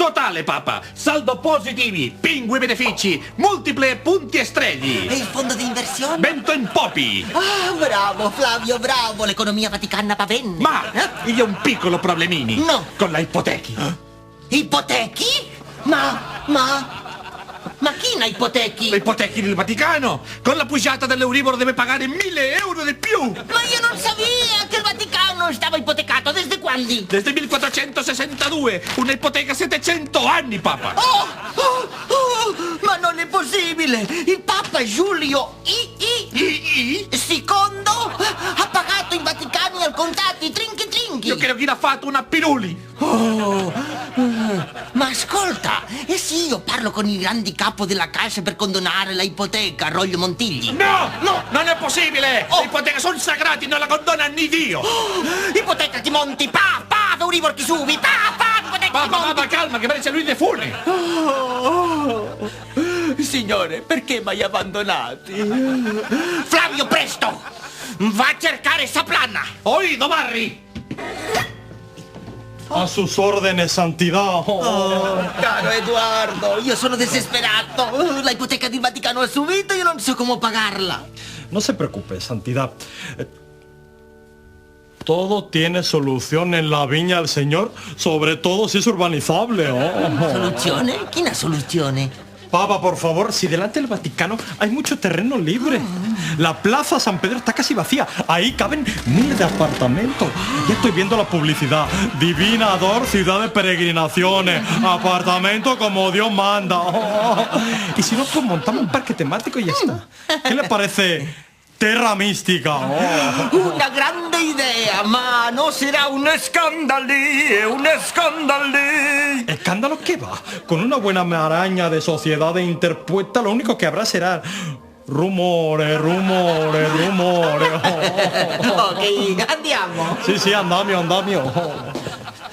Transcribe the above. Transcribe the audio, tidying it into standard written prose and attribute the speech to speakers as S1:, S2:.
S1: totale, Papa. Saldo positivi, pingui benefici, multiple punti e
S2: E
S1: stregli.
S2: il fondo di inversione?
S1: Bento in popi.
S2: Ah, bravo, Flavio, bravo. L'economia vaticana va bene.
S1: Ma io ho un piccolo problemini.
S2: No.
S1: Con la ipotechi.
S2: Ipotechi? Ma chi ne ipotechi?
S1: Le ipotechi del Vaticano. Con la pugiata dell'Euribor deve pagare 1.000 euro di più.
S2: Ma io non sapevo che il Vaticano stava ipotecato. Desde quando?
S1: Desde 1462. Una ipoteca 700 anni, Papa.
S2: Ma non è possibile! Il Papa Giulio II ha pagato i Vaticani al contati trinchi trinchi!
S1: Io credo che l'ha fatto una piruli.
S2: Ma ascolta, e se io parlo con il grande capo della cassa per condonare la ipoteca, Roglio Montigli?
S1: No, non è possibile. Le ipoteche sono sagrati, non la condona né Dio.
S2: Ipoteca ti monti, Euribor chi subi, ipoteca ti monti!
S1: Papà, calma, che merece lui de fune.
S2: Signore, perché mi hai abbandonati? Flavio, presto! Va a cercare Saplana!
S1: Oído, Barry.
S3: A sus órdenes, santidad.
S2: Caro Edoardo, io sono desesperato. La ipoteca del Vaticano ha subito e io non so come pagarla.
S3: No se preocupe, santidad. Todo tiene solución en la viña del Señor, sobre todo si es urbanizable.
S2: Soluzione? Chi ha soluzione?
S3: Papa, por favor, si delante del Vaticano hay mucho terreno libre. La plaza San Pedro está casi vacía. Ahí caben miles de apartamentos. Ya estoy viendo la publicidad. Divina Ador, ciudad de peregrinaciones. Apartamento como Dios manda. Y si no, pues montamos un parque temático y ya está. ¿Qué le parece? Terra mística.
S2: Una grande idea, ma no será un escandalí.
S3: ¿Escándalo qué va? Con una buena maraña de sociedades interpuestas, lo único que habrá será rumores.
S2: Ok, andiamo.
S3: Sí, andamio.